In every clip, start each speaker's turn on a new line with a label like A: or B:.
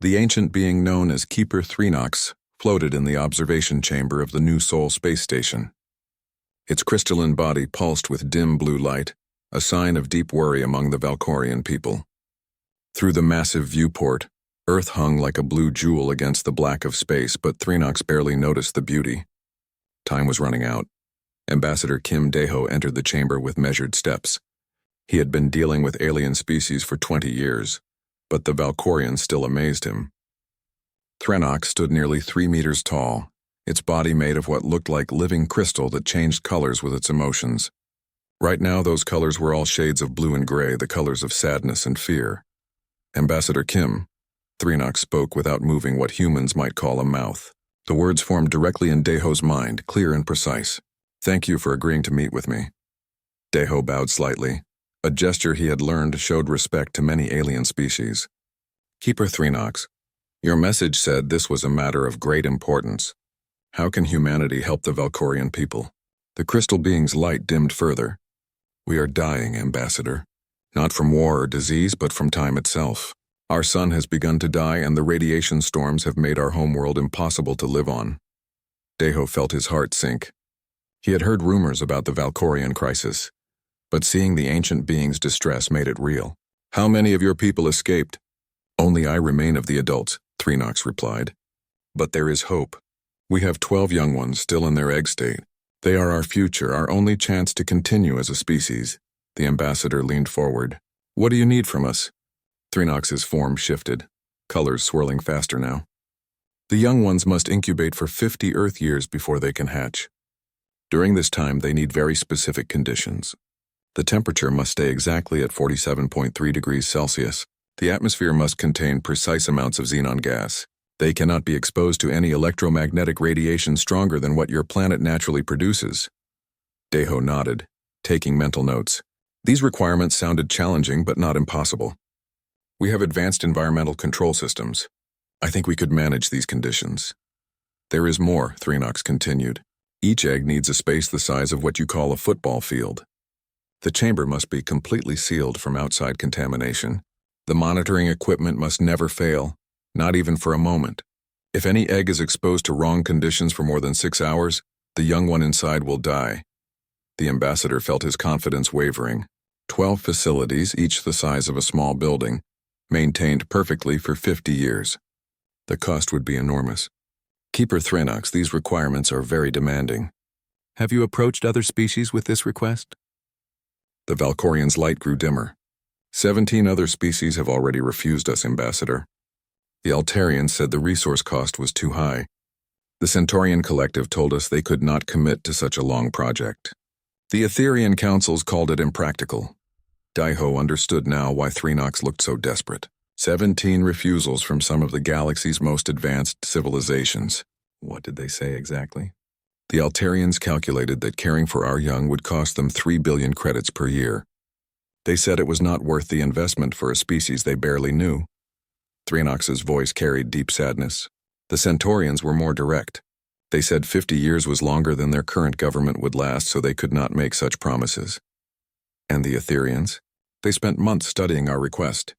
A: The ancient being known as Keeper Threenox floated in the observation chamber of the New Sol space station. Its crystalline body pulsed with dim blue light, a sign of deep worry among the Valkorian people. Through the massive viewport, Earth hung like a blue jewel against the black of space, but Threenox barely noticed the beauty. Time was running out. Ambassador Kim Daeho entered the chamber with measured steps. He had been dealing with alien species for 20 years, but the Valkorians still amazed him. Threenox stood nearly 3 meters tall, its body made of what looked like living crystal that changed colors with its emotions. Right now, those colors were all shades of blue and gray, the colors of sadness and fear. Ambassador Kim, Threenox spoke without moving what humans might call a mouth. The words formed directly in Daeho's mind, clear and precise. "Thank you for agreeing to meet with me." Daeho bowed slightly. A gesture he had learned showed respect to many alien species. "Keeper Threenox, your message said this was a matter of great importance. How can humanity help the Valkorian people?" The crystal being's light dimmed further. "We are dying, Ambassador. Not from war or disease, but from time itself. Our sun has begun to die, and the radiation storms have made our homeworld impossible to live on." Daeho felt his heart sink. He had heard rumors about the Valkorian crisis, but seeing the ancient being's distress made it real. "How many of your people escaped?" "Only I remain of the adults," Threenox replied. "But there is hope. We have 12 young ones still in their egg state. They are our future, our only chance to continue as a species." The ambassador leaned forward. "What do you need from us?" Threenox's form shifted, colors swirling faster now. "The young ones must incubate for 50 Earth years before they can hatch. During this time, they need very specific conditions. The temperature must stay exactly at 47.3 degrees Celsius. The atmosphere must contain precise amounts of xenon gas. They cannot be exposed to any electromagnetic radiation stronger than what your planet naturally produces." Daeho nodded, taking mental notes. These requirements sounded challenging but not impossible. "We have advanced environmental control systems. I think we could manage these conditions." "There is more," Threenox continued. "Each egg needs a space the size of what you call a football field. The chamber must be completely sealed from outside contamination. The monitoring equipment must never fail, not even for a moment. If any egg is exposed to wrong conditions for more than 6 hours, the young one inside will die." The ambassador felt his confidence wavering. 12 facilities, each the size of a small building, maintained perfectly for 50 years. The cost would be enormous. "Keeper Threenox, these requirements are very demanding. Have you approached other species with this request?" The Valkorian's light grew dimmer. 17 other species have already refused us, Ambassador. The Altarians said the resource cost was too high. The Centaurian Collective told us they could not commit to such a long project. The Etherian councils called it impractical. Daeho understood now why Threenox looked so desperate. 17 refusals from some of the galaxy's most advanced civilizations. What did they say exactly? The Altarians calculated that caring for our young would cost them 3 billion credits per year. They said it was not worth the investment for a species they barely knew. Threenox's voice carried deep sadness. The Centaurians were more direct. They said 50 years was longer than their current government would last, so they could not make such promises. And the Etherians? They spent months studying our request.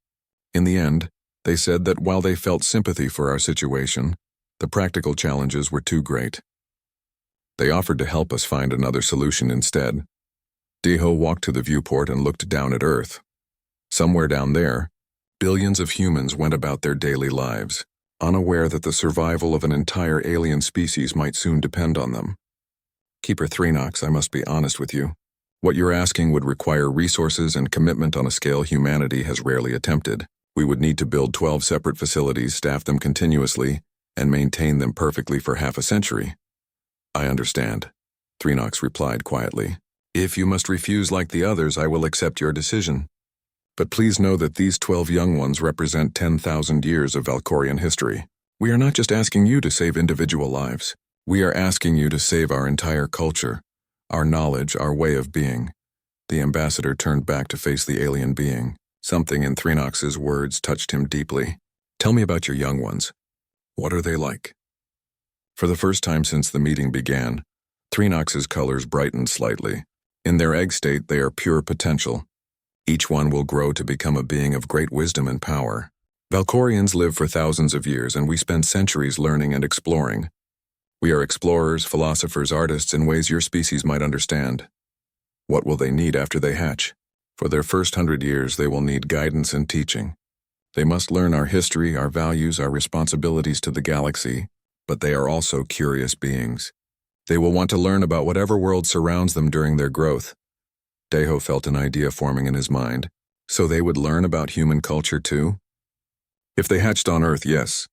A: In the end, they said that while they felt sympathy for our situation, the practical challenges were too great. They offered to help us find another solution instead. Daeho walked to the viewport and looked down at Earth. Somewhere down there, billions of humans went about their daily lives, unaware that the survival of an entire alien species might soon depend on them. Keeper Threenox, I must be honest with you. What you're asking would require resources and commitment on a scale humanity has rarely attempted. We would need to build 12 separate facilities, staff them continuously, and maintain them perfectly for half a century. I understand, Threenox replied quietly. If you must refuse like the others, I will accept your decision. But please know that these 12 young ones represent 10,000 years of Valkorian history. We are not just asking you to save individual lives. We are asking you to save our entire culture, our knowledge, our way of being. The ambassador turned back to face the alien being. Something in Threenox's words touched him deeply. Tell me about your young ones. What are they like? For the first time since the meeting began, Threenox's colors brightened slightly. In their egg state, they are pure potential. Each one will grow to become a being of great wisdom and power. Valkorians live for thousands of years, and we spend centuries learning and exploring. We are explorers, philosophers, artists in ways your species might understand. What will they need after they hatch? For their first 100 years, they will need guidance and teaching. They must learn our history, our values, our responsibilities to the galaxy, but they are also curious beings. They will want to learn about whatever world surrounds them during their growth. Deho felt an idea forming in his mind. So they would learn about human culture too? If they hatched on Earth, yes.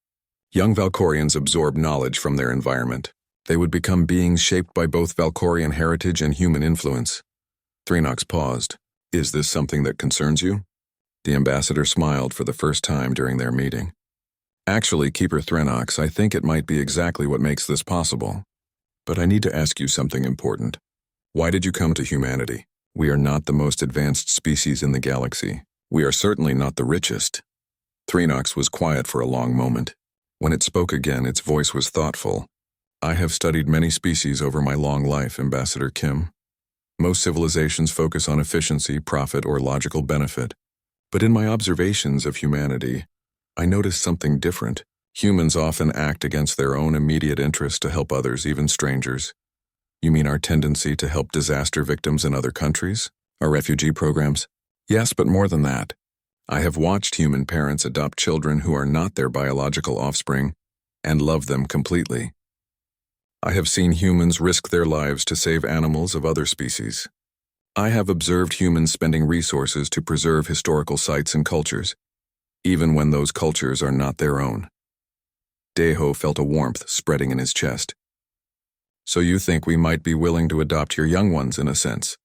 A: Young Valkorians absorb knowledge from their environment. They would become beings shaped by both Valkorian heritage and human influence. Threenox paused. Is this something that concerns you? The ambassador smiled for the first time during their meeting. Actually, Keeper Threenox, I think it might be exactly what makes this possible. But I need to ask you something important. Why did you come to humanity? We are not the most advanced species in the galaxy. We are certainly not the richest. Threenox was quiet for a long moment. When it spoke again, its voice was thoughtful. I have studied many species over my long life, Ambassador Kim. Most civilizations focus on efficiency, profit, or logical benefit. But in my observations of humanity, I noticed something different. Humans often act against their own immediate interest to help others, even strangers. You mean our tendency to help disaster victims in other countries? Our refugee programs? Yes, but more than that. I have watched human parents adopt children who are not their biological offspring and love them completely. I have seen humans risk their lives to save animals of other species. I have observed humans spending resources to preserve historical sites and cultures, even when those cultures are not their own. Deho felt a warmth spreading in his chest. So you think we might be willing to adopt your young ones in a sense?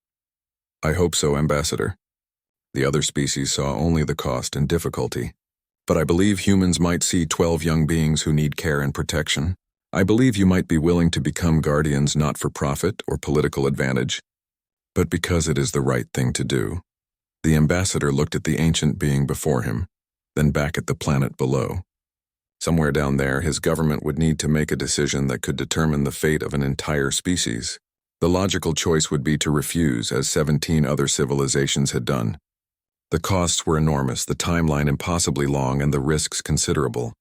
A: I hope so, Ambassador. The other species saw only the cost and difficulty. But I believe humans might see 12 young beings who need care and protection. I believe you might be willing to become guardians not for profit or political advantage, but because it is the right thing to do. The ambassador looked at the ancient being before him, then back at the planet below. Somewhere down there, his government would need to make a decision that could determine the fate of an entire species. The logical choice would be to refuse, as 17 other civilizations had done. The costs were enormous, the timeline impossibly long, and the risks considerable.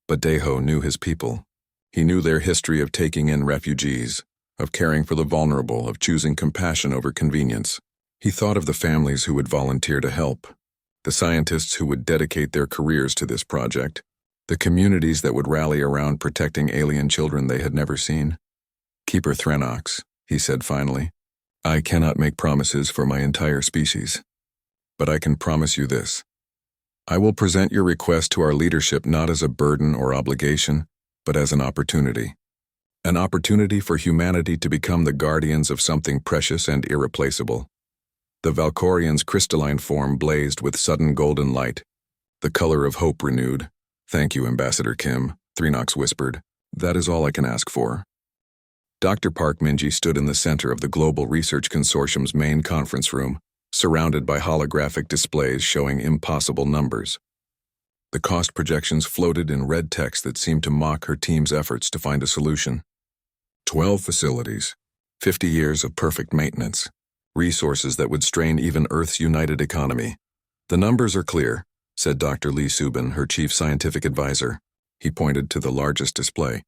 A: But Deho knew his people. He knew their history of taking in refugees, of caring for the vulnerable, of choosing compassion over convenience. He thought of the families who would volunteer to help, the scientists who would dedicate their careers to this project, the communities that would rally around protecting alien children they had never seen. Keeper Threenox, he said finally, I cannot make promises for my entire species. But I can promise you this. I will present your request to our leadership not as a burden or obligation, but as an opportunity. An opportunity for humanity to become the guardians of something precious and irreplaceable. The Valkorian's crystalline form blazed with sudden golden light, the color of hope renewed. Thank you, Ambassador Kim, Threenox whispered. That is all I can ask for. Dr. Park Minji stood in the center of the Global Research Consortium's main conference room, surrounded by holographic displays showing impossible numbers. The cost projections floated in red text that seemed to mock her team's efforts to find a solution. 12 facilities, 50 years of perfect maintenance, resources that would strain even Earth's united economy. The numbers are clear, said Dr. Lee Subin, her chief scientific advisor. He pointed to the largest display.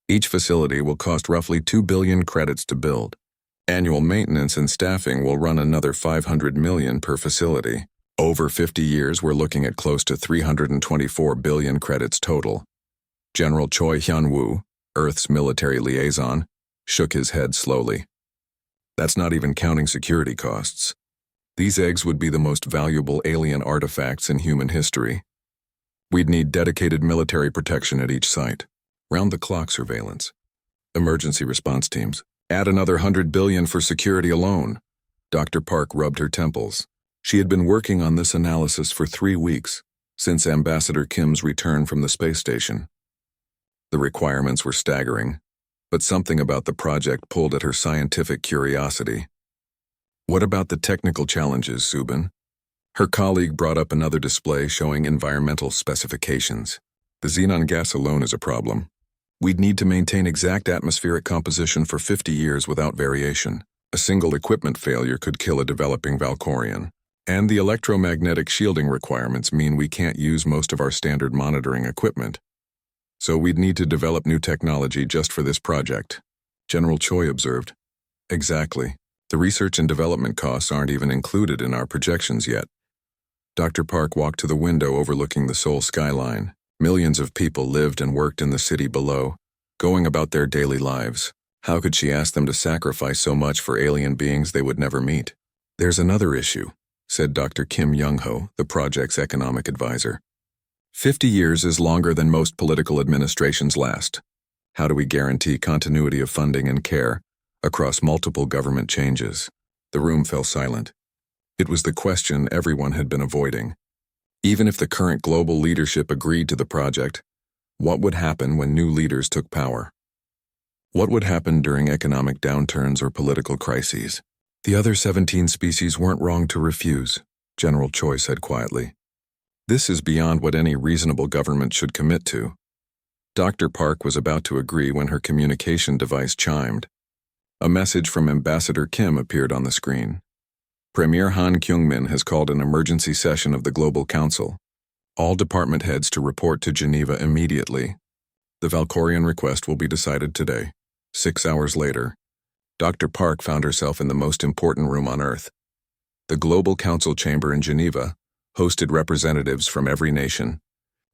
A: Each facility will cost roughly 2 billion credits to build. Annual maintenance and staffing will run another 500 million per facility. Over 50 years, we're looking at close to 324 billion credits total. General Choi Hyun-woo, Earth's military liaison, shook his head slowly. That's not even counting security costs. These eggs would be the most valuable alien artifacts in human history. We'd need dedicated military protection at each site, round-the-clock surveillance, emergency response teams. Add another 100 billion for security alone. Dr. Park rubbed her temples. She had been working on this analysis for 3 weeks, since Ambassador Kim's return from the space station. The requirements were staggering, but something about the project pulled at her scientific curiosity. What about the technical challenges, Subin? Her colleague brought up another display showing environmental specifications. The xenon gas alone is a problem. We'd need to maintain exact atmospheric composition for 50 years without variation. A single equipment failure could kill a developing Valkorian. And the electromagnetic shielding requirements mean we can't use most of our standard monitoring equipment. So we'd need to develop new technology just for this project, General Choi observed. Exactly. The research and development costs aren't even included in our projections yet. Dr. Park walked to the window overlooking the Seoul skyline. Millions of people lived and worked in the city below, going about their daily lives. How could she ask them to sacrifice so much for alien beings they would never meet? There's another issue, said Dr. Kim Young-ho, the project's economic advisor. 50 years is longer than most political administrations last. How do we guarantee continuity of funding and care across multiple government changes? The room fell silent. It was the question everyone had been avoiding. Even if the current global leadership agreed to the project, what would happen when new leaders took power? What would happen during economic downturns or political crises? The other 17 species weren't wrong to refuse, General Choi said quietly. This is beyond what any reasonable government should commit to. Dr. Park was about to agree when her communication device chimed. A message from Ambassador Kim appeared on the screen. Premier Han Kyung-min has called an emergency session of the Global Council. All department heads to report to Geneva immediately. The Valkyrian request will be decided today. 6 hours later, Dr. Park found herself in the most important room on Earth. The Global Council chamber in Geneva hosted representatives from every nation,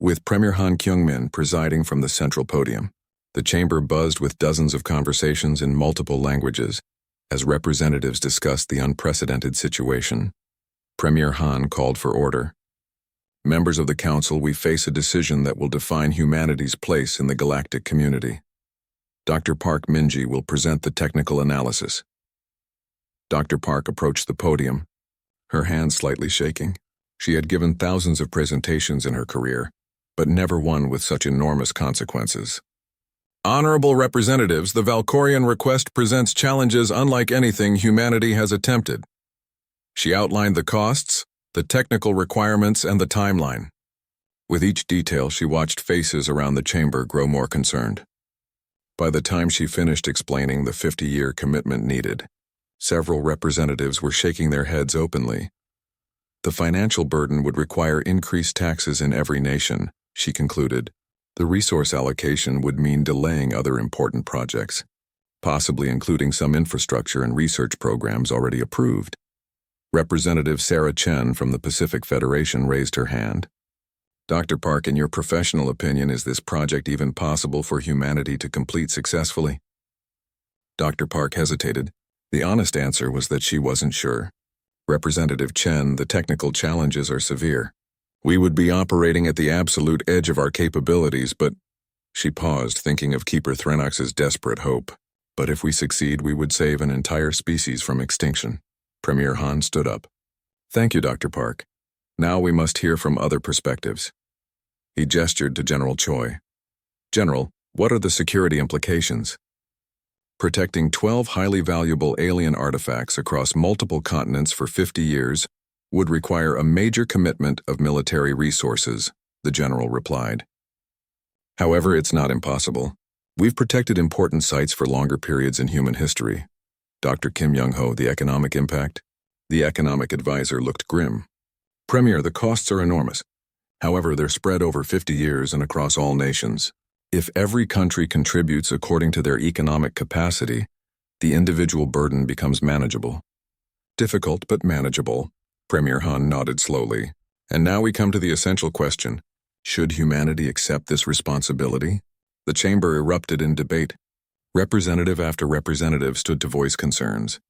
A: with Premier Han Kyung-min presiding from the central podium. The chamber buzzed with dozens of conversations in multiple languages as representatives discussed the unprecedented situation. Premier Han called for order. Members of the council, we face a decision that will define humanity's place in the galactic community. Dr. Park Minji will present the technical analysis. Dr. Park approached the podium, her hands slightly shaking. She had given thousands of presentations in her career, but never one with such enormous consequences. Honorable representatives, the Valkyrian request presents challenges unlike anything humanity has attempted. She outlined the costs, the technical requirements, and the timeline. With each detail, she watched faces around the chamber grow more concerned. By the time she finished explaining the 50-year commitment needed, several representatives were shaking their heads openly. The financial burden would require increased taxes in every nation, she concluded. The resource allocation would mean delaying other important projects, possibly including some infrastructure and research programs already approved. Representative Sarah Chen from the Pacific Federation raised her hand. Dr. Park, in your professional opinion, is this project even possible for humanity to complete successfully? Dr. Park hesitated. The honest answer was that she wasn't sure. Representative Chen, the technical challenges are severe. We would be operating at the absolute edge of our capabilities, but... She paused, thinking of Keeper Thrennox's desperate hope. But if we succeed, we would save an entire species from extinction. Premier Han stood up. Thank you, Dr. Park. Now we must hear from other perspectives. He gestured to General Choi. General, what are the security implications? Protecting 12 highly valuable alien artifacts across multiple continents for 50 years would require a major commitment of military resources, the general replied. However, it's not impossible. We've protected important sites for longer periods in human history. Dr. Kim Young-ho, the economic impact? The economic advisor looked grim. Premier, the costs are enormous. However, they're spread over 50 years and across all nations. If every country contributes according to their economic capacity, the individual burden becomes manageable. Difficult, but manageable. Premier Han nodded slowly. And now we come to the essential question. Should humanity accept this responsibility? The chamber erupted in debate. Representative after representative stood to voice concerns.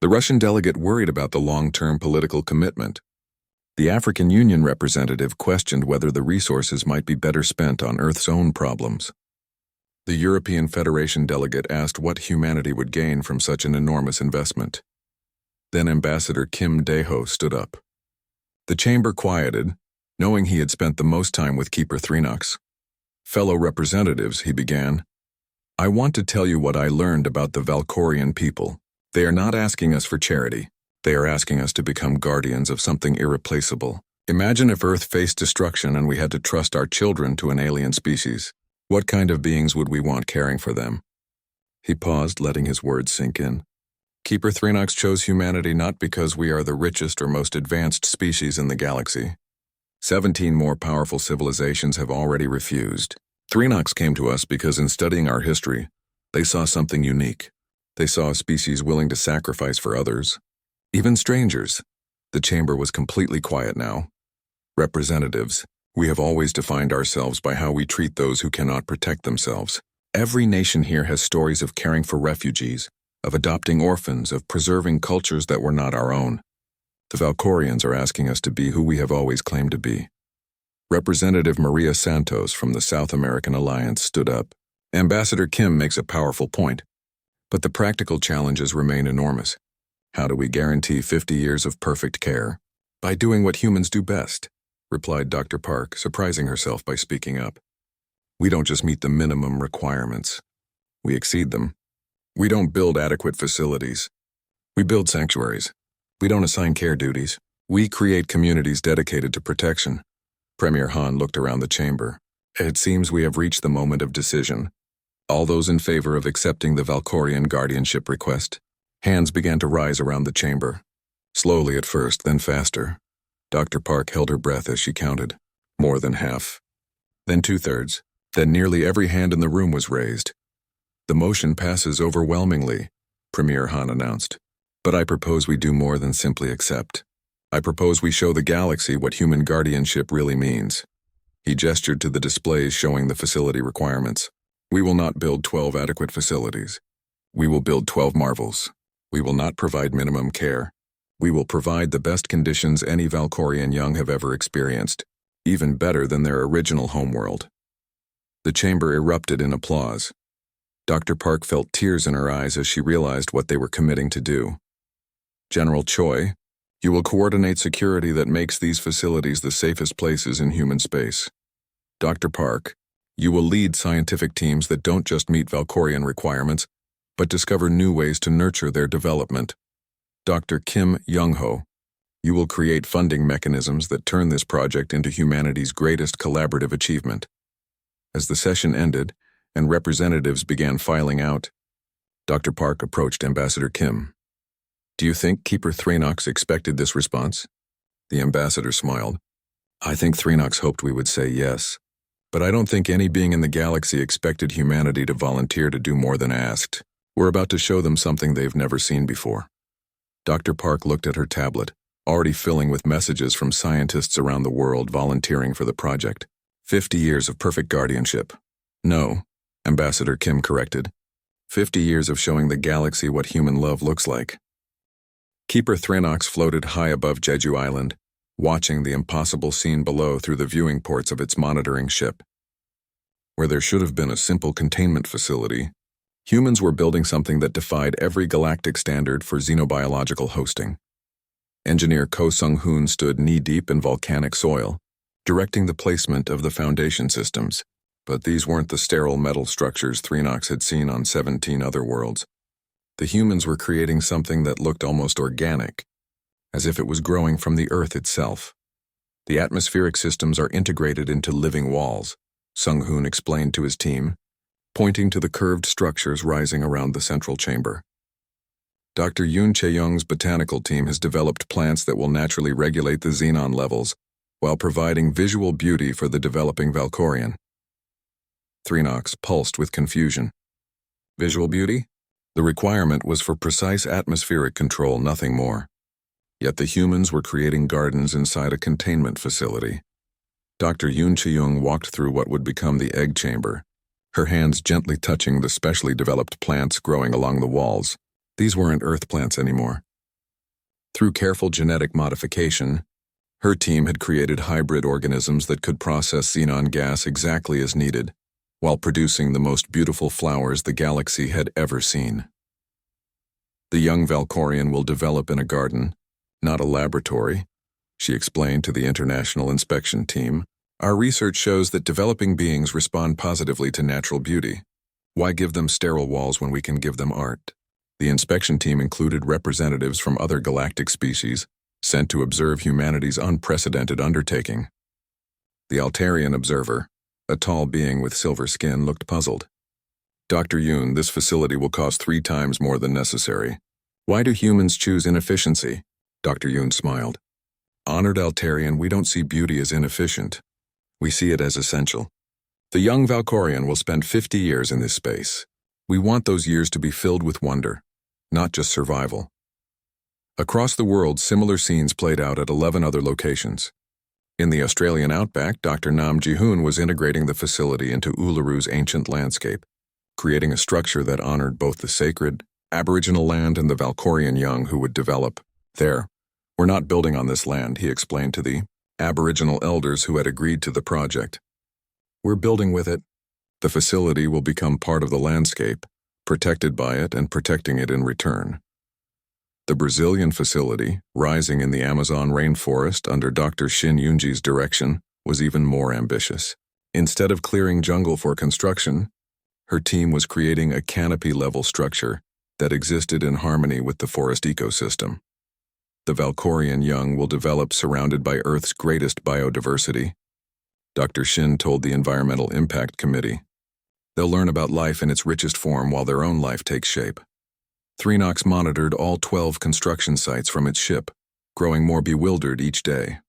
A: The Russian delegate worried about the long-term political commitment. The African Union representative questioned whether the resources might be better spent on Earth's own problems. The European Federation delegate asked what humanity would gain from such an enormous investment. Then Ambassador Kim Dae-ho stood up. The chamber quieted, knowing he had spent the most time with Keeper Thrennox. Fellow representatives, he began. I want to tell you what I learned about the Valkyrian people. They are not asking us for charity. They are asking us to become guardians of something irreplaceable. Imagine if Earth faced destruction and we had to trust our children to an alien species. What kind of beings would we want caring for them? He paused, letting his words sink in. Keeper Threenox chose humanity not because we are the richest or most advanced species in the galaxy. 17 more powerful civilizations have already refused. Threenox came to us because in studying our history, they saw something unique. They saw a species willing to sacrifice for others, even strangers. The chamber was completely quiet now. Representatives, we have always defined ourselves by how we treat those who cannot protect themselves. Every nation here has stories of caring for refugees, of adopting orphans, of preserving cultures that were not our own. The Valkorians are asking us to be who we have always claimed to be. Representative Maria Santos from the South American Alliance stood up. Ambassador Kim makes a powerful point, but the practical challenges remain enormous. How do we guarantee 50 years of perfect care? By doing what humans do best, replied Dr. Park, surprising herself by speaking up. We don't just meet the minimum requirements. We exceed them. We don't build adequate facilities. We build sanctuaries. We don't assign care duties. We create communities dedicated to protection. Premier Han looked around the chamber. It seems we have reached the moment of decision. All those in favor of accepting the Valkorian guardianship request. Hands began to rise around the chamber. Slowly at first, then faster. Dr. Park held her breath as she counted. More than half. Then 2/3. Then nearly every hand in the room was raised. The motion passes overwhelmingly, Premier Han announced. But I propose we do more than simply accept. I propose we show the galaxy what human guardianship really means. He gestured to the displays showing the facility requirements. We will not build 12 adequate facilities. We will build 12 marvels. We will not provide minimum care. We will provide the best conditions any Valkorian young have ever experienced, even better than their original homeworld. The chamber erupted in applause. Dr. Park felt tears in her eyes as she realized what they were committing to do. General Choi, you will coordinate security that makes these facilities the safest places in human space. Dr. Park, you will lead scientific teams that don't just meet Valkorian requirements, but discover new ways to nurture their development. Dr. Kim Young-ho, you will create funding mechanisms that turn this project into humanity's greatest collaborative achievement. As the session ended and representatives began filing out, Dr. Park approached Ambassador Kim. Do you think Keeper Threenox expected this response? The ambassador smiled. I think Threenox hoped we would say yes, but I don't think any being in the galaxy expected humanity to volunteer to do more than asked. We're about to show them something they've never seen before. Dr. Park looked at her tablet, already filling with messages from scientists around the world volunteering for the project. 50 years of perfect guardianship. No, Ambassador Kim corrected. 50 years of showing the galaxy what human love looks like. Keeper Threenox floated high above Jeju Island, watching the impossible scene below through the viewing ports of its monitoring ship. Where there should have been a simple containment facility, humans were building something that defied every galactic standard for xenobiological hosting. Engineer Ko Sung-hoon stood knee-deep in volcanic soil, directing the placement of the foundation systems, but these weren't the sterile metal structures Threenox had seen on 17 other worlds. The humans were creating something that looked almost organic, as if it was growing from the Earth itself. The atmospheric systems are integrated into living walls, Sung-hoon explained to his team, pointing to the curved structures rising around the central chamber. Dr. Yoon Chae-young's botanical team has developed plants that will naturally regulate the xenon levels, while providing visual beauty for the developing Valkorian. Threenox pulsed with confusion. Visual beauty? The requirement was for precise atmospheric control, nothing more. Yet the humans were creating gardens inside a containment facility. Dr. Yoon Chae-young walked through what would become the egg chamber, her hands gently touching the specially developed plants growing along the walls. These weren't Earth plants anymore. Through careful genetic modification, her team had created hybrid organisms that could process xenon gas exactly as needed, while producing the most beautiful flowers the galaxy had ever seen. The young Valkorian will develop in a garden, not a laboratory, she explained to the international inspection team. Our research shows that developing beings respond positively to natural beauty. Why give them sterile walls when we can give them art? The inspection team included representatives from other galactic species, sent to observe humanity's unprecedented undertaking. The Altarian observer, a tall being with silver skin, looked puzzled. Dr. Yoon, this facility will cost 3 times more than necessary. Why do humans choose inefficiency? Dr. Yoon smiled. Honored Altarian, we don't see beauty as inefficient. We see it as essential. The young Valkorian will spend 50 years in this space. We want those years to be filled with wonder, not just survival. Across the world, similar scenes played out at 11 other locations. In the Australian outback, Dr. Nam Ji-hoon was integrating the facility into Ularu's ancient landscape, creating a structure that honored both the sacred, Aboriginal land and the Valkorian young who would develop there. We're not building on this land, he explained to the Aboriginal elders who had agreed to the project. We're building with it. The facility will become part of the landscape, protected by it and protecting it in return. The Brazilian facility, rising in the Amazon rainforest under Dr. Shin Yoonji's direction, was even more ambitious. Instead of clearing jungle for construction, her team was creating a canopy-level structure that existed in harmony with the forest ecosystem. The Valkorian young will develop surrounded by Earth's greatest biodiversity, Dr. Shin told the Environmental Impact Committee. They'll learn about life in its richest form while their own life takes shape. Threenox monitored all 12 construction sites from its ship, growing more bewildered each day.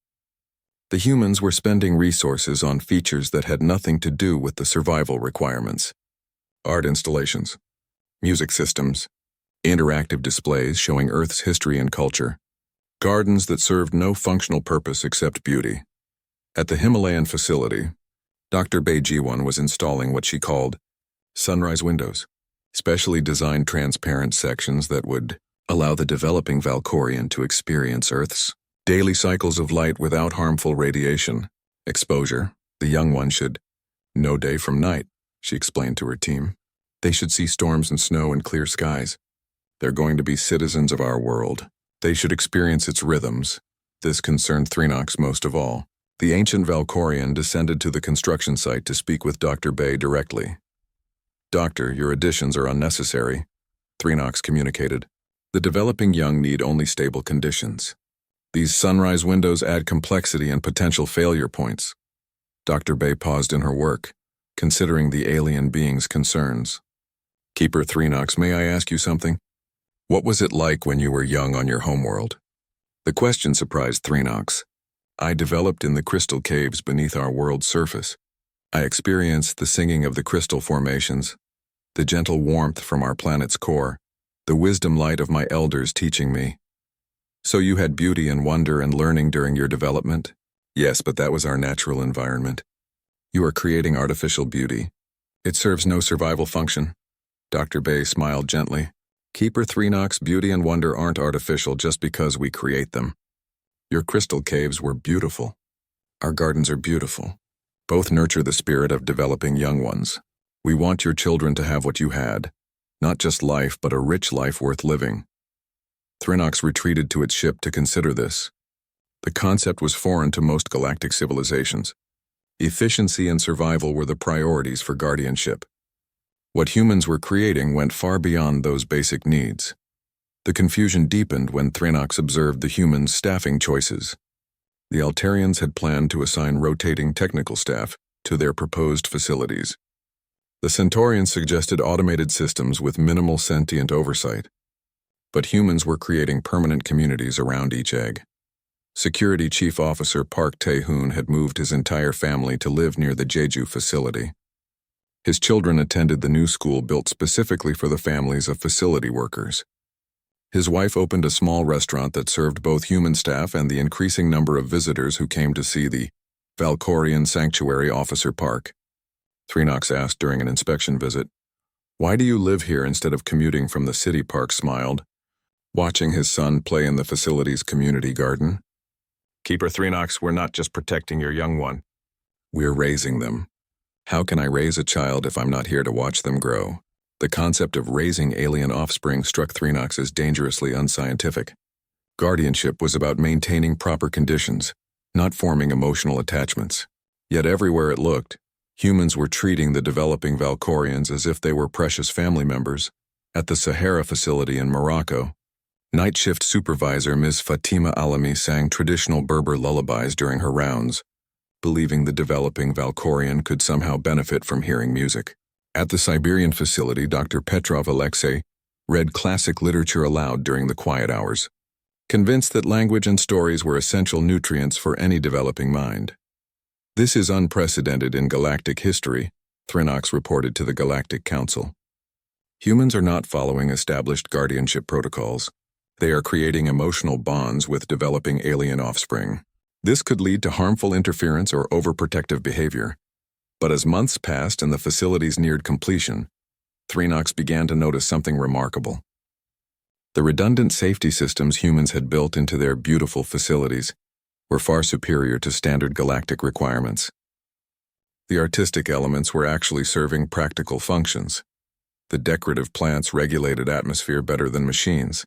A: The humans were spending resources on features that had nothing to do with the survival requirements. Art installations, music systems, interactive displays showing Earth's history and culture, gardens that served no functional purpose except beauty. At the Himalayan facility, Dr. Bae Ji-won was installing what she called sunrise windows, specially designed transparent sections that would allow the developing Valkorian to experience Earth's daily cycles of light without harmful radiation exposure. The young one should know day from night, she explained to her team. They should see storms and snow and clear skies. They're going to be citizens of our world. They should experience its rhythms. This concerned Threenox most of all. The ancient Valkorian descended to the construction site to speak with Dr. Bae directly. Doctor, your additions are unnecessary, Threenox communicated. The developing young need only stable conditions. These sunrise windows add complexity and potential failure points. Dr. Bae paused in her work, considering the alien being's concerns. Keeper Threenox, may I ask you something? What was it like when you were young on your homeworld? The question surprised Threenox. I developed in the crystal caves beneath our world's surface. I experienced the singing of the crystal formations, the gentle warmth from our planet's core, the wisdom light of my elders teaching me. So you had beauty and wonder and learning during your development? Yes, but that was our natural environment. You are creating artificial beauty. It serves no survival function. Dr. Bae smiled gently. Keeper Threenox, beauty and wonder aren't artificial just because we create them. Your crystal caves were beautiful. Our gardens are beautiful. Both nurture the spirit of developing young ones. We want your children to have what you had. Not just life, but a rich life worth living. Threenox retreated to its ship to consider this. The concept was foreign to most galactic civilizations. Efficiency and survival were the priorities for guardianship. What humans were creating went far beyond those basic needs. The confusion deepened when Threenox observed the humans' staffing choices. The Altarians had planned to assign rotating technical staff to their proposed facilities. The Centaurians suggested automated systems with minimal sentient oversight. But humans were creating permanent communities around each egg. Security Chief Officer Park Tae-hoon had moved his entire family to live near the Jeju facility. His children attended the new school built specifically for the families of facility workers. His wife opened a small restaurant that served both human staff and the increasing number of visitors who came to see the Valkorian Sanctuary Officer Park. Threenox asked during an inspection visit. Why do you live here instead of commuting from the city? Park smiled, watching his son play in the facility's community garden. Keeper Threenox, we're not just protecting your young one. We're raising them. How can I raise a child if I'm not here to watch them grow? The concept of raising alien offspring struck Threenox as dangerously unscientific. Guardianship was about maintaining proper conditions, not forming emotional attachments. Yet everywhere it looked, humans were treating the developing Valkorians as if they were precious family members. At the Sahara facility in Morocco, night shift supervisor Ms. Fatima Alami sang traditional Berber lullabies during her rounds, believing the developing Valkorian could somehow benefit from hearing music. At the Siberian facility, Dr. Petrov Alexei read classic literature aloud during the quiet hours, convinced that language and stories were essential nutrients for any developing mind. This is unprecedented in galactic history, Thrinox reported to the Galactic Council. Humans are not following established guardianship protocols. They are creating emotional bonds with developing alien offspring. This could lead to harmful interference or overprotective behavior. But as months passed and the facilities neared completion, Thrinox began to notice something remarkable. The redundant safety systems humans had built into their beautiful facilities were far superior to standard galactic requirements. The artistic elements were actually serving practical functions. The decorative plants regulated atmosphere better than machines.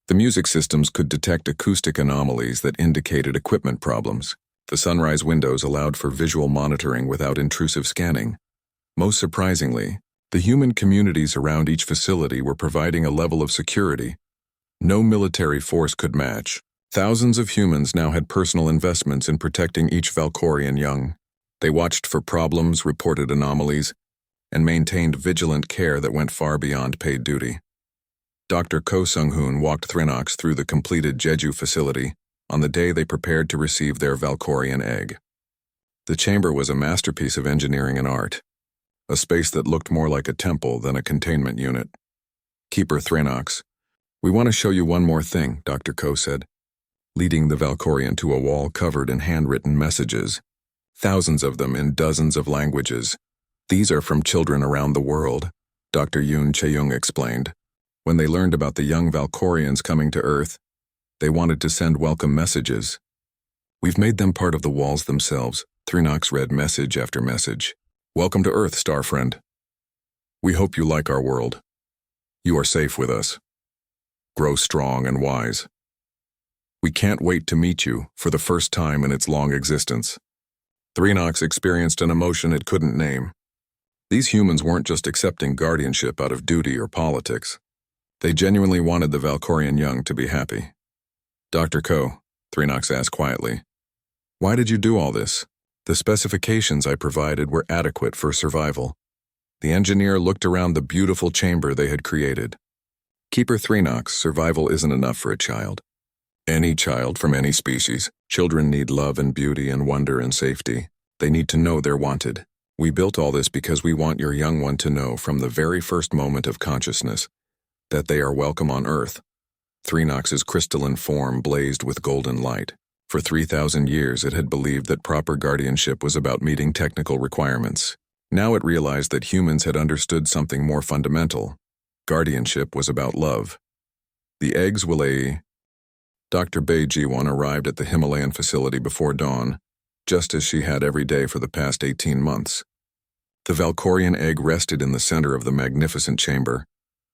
A: The music systems could detect acoustic anomalies that indicated equipment problems. The sunrise windows allowed for visual monitoring without intrusive scanning. Most surprisingly, the human communities around each facility were providing a level of security no military force could match. Thousands of humans now had personal investments in protecting each Valkorian young. They watched for problems, reported anomalies, and maintained vigilant care that went far beyond paid duty. Dr. Ko Sung-hoon walked Thrinox through the completed Jeju facility on the day they prepared to receive their Valkorian egg. The chamber was a masterpiece of engineering and art, a space that looked more like a temple than a containment unit. "Keeper Thrinox, we want to show you one more thing," Dr. Ko said, leading the Valkorian to a wall covered in handwritten messages, thousands of them in dozens of languages. "These are from children around the world," Dr. Yoon Chae-young explained. When they learned about the young Valkorians coming to Earth, they wanted to send welcome messages. "We've made them part of the walls themselves," Thrinox read message after message. "Welcome to Earth, star friend. We hope you like our world. You are safe with us. Grow strong and wise. We can't wait to meet you for the first time in its long existence." Thrinox experienced an emotion it couldn't name. These humans weren't just accepting guardianship out of duty or politics. They genuinely wanted the Valkorian young to be happy. "Dr. Ko," Thrinox asked quietly, "why did you do all this?" "The specifications I provided were adequate for survival." The engineer looked around the beautiful chamber they had created. "Keeper Thrinox, survival isn't enough for a child. Any child from any species. Children need love and beauty and wonder and safety. They need to know they're wanted. We built all this because we want your young one to know from the very first moment of consciousness that they are welcome on Earth." Thrinox's crystalline form blazed with golden light. For 3,000 years it had believed that proper guardianship was about meeting technical requirements. Now it realized that humans had understood something more fundamental. Guardianship was about love. The eggs will Dr. Bae Ji-won arrived at the Himalayan facility before dawn, just as she had every day for the past 18 months. The Valkorian egg rested in the center of the magnificent chamber,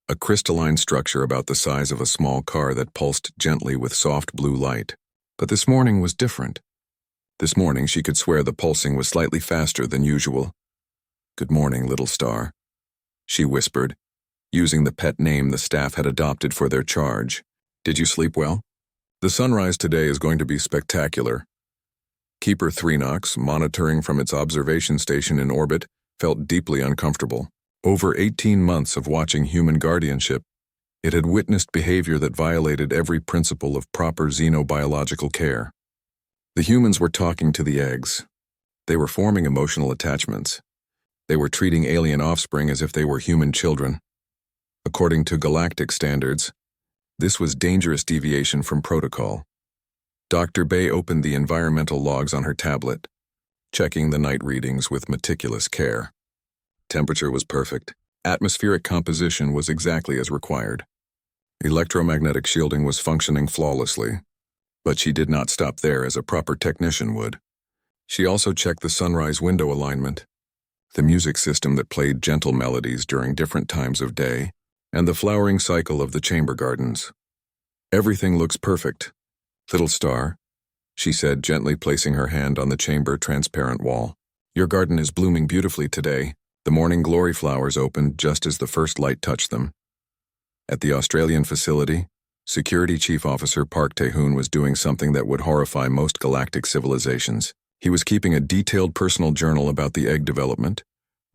A: a crystalline structure about the size of a small car that pulsed gently with soft blue light. But this morning was different. This morning she could swear the pulsing was slightly faster than usual. "Good morning, little star," she whispered, using the pet name the staff had adopted for their charge. "Did you sleep well? The sunrise today is going to be spectacular." Keeper Thrinox, monitoring from its observation station in orbit, felt deeply uncomfortable. Over 18 months of watching human guardianship, it had witnessed behavior that violated every principle of proper xenobiological care. The humans were talking to the eggs. They were forming emotional attachments. They were treating alien offspring as if they were human children. According to galactic standards, this was dangerous deviation from protocol. Dr. Bae opened the environmental logs on her tablet, checking the night readings with meticulous care. Temperature was perfect. Atmospheric composition was exactly as required. Electromagnetic shielding was functioning flawlessly, but she did not stop there as a proper technician would. She also checked the sunrise window alignment, the music system that played gentle melodies during different times of day, and the flowering cycle of the chamber gardens. "Everything looks perfect, little star," she said, gently placing her hand on the chamber transparent wall. "Your garden is blooming beautifully today." The morning glory flowers opened just as the first light touched them. At the Australian facility, Security Chief Officer Park Tae-hoon was doing something that would horrify most galactic civilizations. He was keeping a detailed personal journal about the egg development,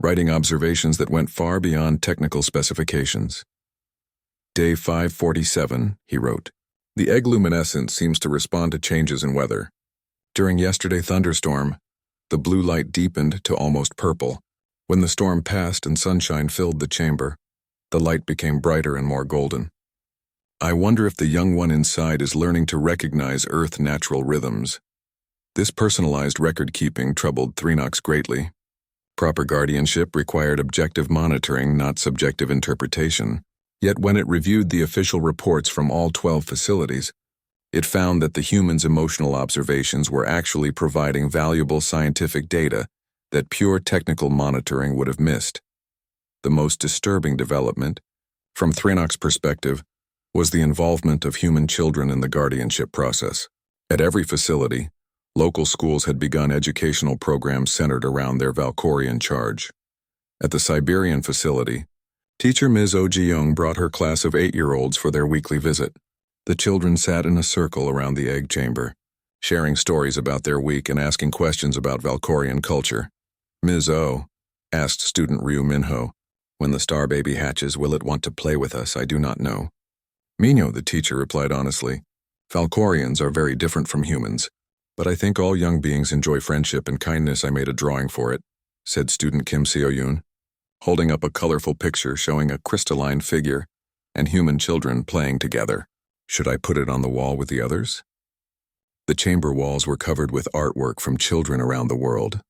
A: writing observations that went far beyond technical specifications. Day 547, he wrote. The egg luminescence seems to respond to changes in weather. During yesterday's thunderstorm, the blue light deepened to almost purple. When the storm passed and sunshine filled the chamber, the light became brighter and more golden. I wonder if the young one inside is learning to recognize Earth's natural rhythms. This personalized record-keeping troubled Threenox greatly. Proper guardianship required objective monitoring, not subjective interpretation. Yet when it reviewed the official reports from all 12 facilities, it found that the human's emotional observations were actually providing valuable scientific data that pure technical monitoring would have missed. The most disturbing development, from Threenox's perspective, was the involvement of human children in the guardianship process. At every facility, local schools had begun educational programs centered around their Valkorian charge. At the Siberian facility, teacher Ms. Ojiyoung brought her class of 8-year-olds for their weekly visit. The children sat in a circle around the egg chamber, sharing stories about their week and asking questions about Valkorian culture. Ms. O asked student Ryu Minho, "When the star baby hatches, will it want to play with us? I do not know." "Minho," the teacher replied honestly, "Valkorians are very different from humans, but I think all young beings enjoy friendship and kindness. I made a drawing for it," said student Kim Seo-yoon, holding up a colorful picture showing a crystalline figure and human children playing together. "Should I put it on the wall with the others?" The chamber walls were covered with artwork from children around the world.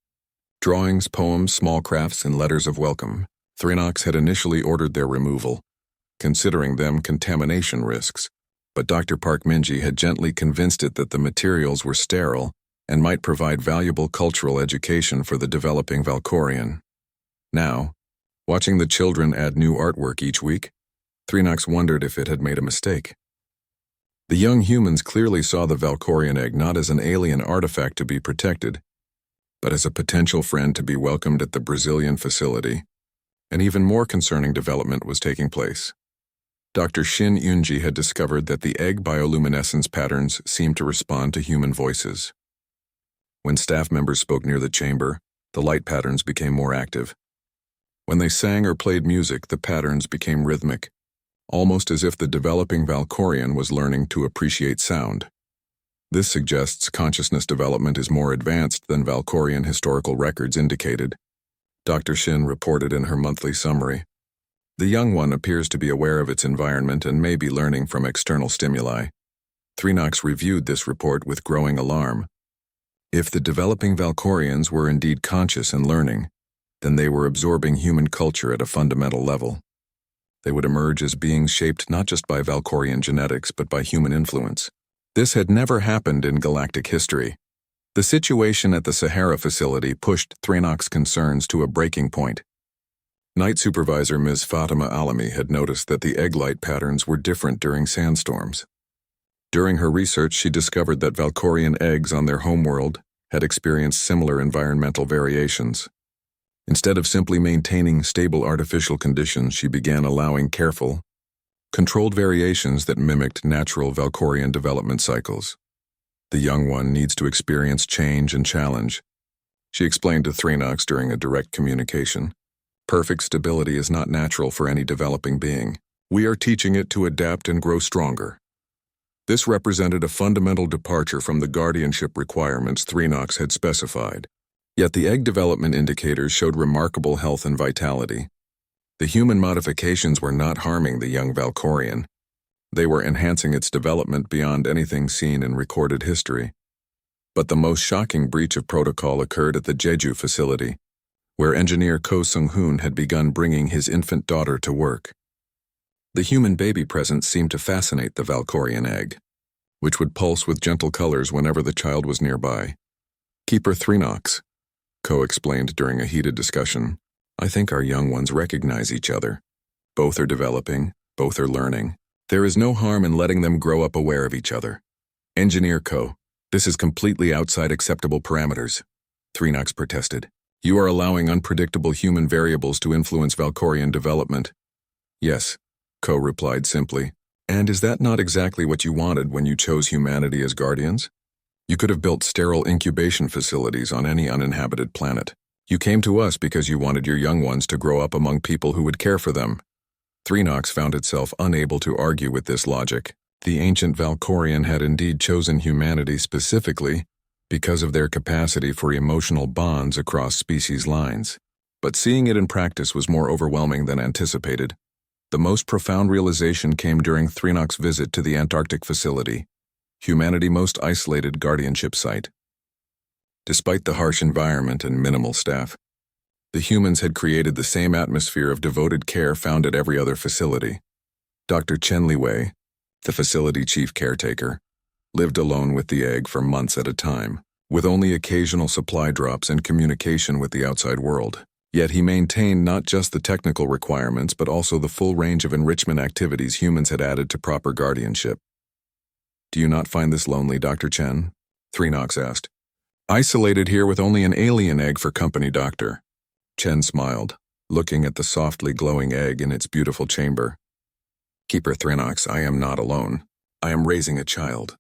A: Drawings, poems, small crafts, and letters of welcome. Threenox had initially ordered their removal, considering them contamination risks, but Dr. Park Minji had gently convinced it that the materials were sterile and might provide valuable cultural education for the developing Valkorian. Now, watching the children add new artwork each week, Threenox wondered if it had made a mistake. The young humans clearly saw the Valkorian egg not as an alien artifact to be protected, but as a potential friend to be welcomed at the Brazilian facility. An even more concerning development was taking place. Dr. Shin Yunji had discovered that the egg bioluminescence patterns seemed to respond to human voices. When staff members spoke near the chamber, the light patterns became more active. When they sang or played music, the patterns became rhythmic, almost as if the developing Valkorian was learning to appreciate sound. This suggests consciousness development is more advanced than Valkorian historical records indicated, Dr. Shin reported in her monthly summary. The young one appears to be aware of its environment and may be learning from external stimuli. Threenox reviewed this report with growing alarm. If the developing Valkorians were indeed conscious and learning, then they were absorbing human culture at a fundamental level. They would emerge as beings shaped not just by Valkorian genetics but by human influence. This had never happened in galactic history. The situation at the Sahara facility pushed Threenox's concerns to a breaking point. Night supervisor Ms. Fatima Alami had noticed that the egg light patterns were different during sandstorms. During her research, she discovered that Valkorian eggs on their homeworld had experienced similar environmental variations. Instead of simply maintaining stable artificial conditions, she began allowing careful, controlled variations that mimicked natural Valkorian development cycles. The young one needs to experience change and challenge, she explained to Threenox during a direct communication. Perfect stability is not natural for any developing being. We are teaching it to adapt and grow stronger. This represented a fundamental departure from the guardianship requirements Threenox had specified. Yet the egg development indicators showed remarkable health and vitality. The human modifications were not harming the young Valkorian. They were enhancing its development beyond anything seen in recorded history. But the most shocking breach of protocol occurred at the Jeju facility, where engineer Ko Sung-hoon had begun bringing his infant daughter to work. The human baby presence seemed to fascinate the Valkorian egg, which would pulse with gentle colors whenever the child was nearby. "Keeper Threenox," Ko explained during a heated discussion, "I think our young ones recognize each other. Both are developing, both are learning. There is no harm in letting them grow up aware of each other." "Engineer Ko, this is completely outside acceptable parameters," Threenox protested. "You are allowing unpredictable human variables to influence Valkorian development." "Yes," Ko replied simply. "And is that not exactly what you wanted when you chose humanity as guardians? You could have built sterile incubation facilities on any uninhabited planet. You came to us because you wanted your young ones to grow up among people who would care for them." Threenox found itself unable to argue with this logic. The ancient Valkorian had indeed chosen humanity specifically because of their capacity for emotional bonds across species lines. But seeing it in practice was more overwhelming than anticipated. The most profound realization came during Threenox's visit to the Antarctic facility, humanity's most isolated guardianship site. Despite the harsh environment and minimal staff, the humans had created the same atmosphere of devoted care found at every other facility. Dr. Chen Liwei, the facility chief caretaker, lived alone with the egg for months at a time, with only occasional supply drops and communication with the outside world. Yet he maintained not just the technical requirements but also the full range of enrichment activities humans had added to proper guardianship. "Do you not find this lonely, Dr. Chen?" Threenox asked. "Isolated here with only an alien egg for company, Doctor." Chen smiled, looking at the softly glowing egg in its beautiful chamber. "Keeper Threenox, I am not alone. I am raising a child.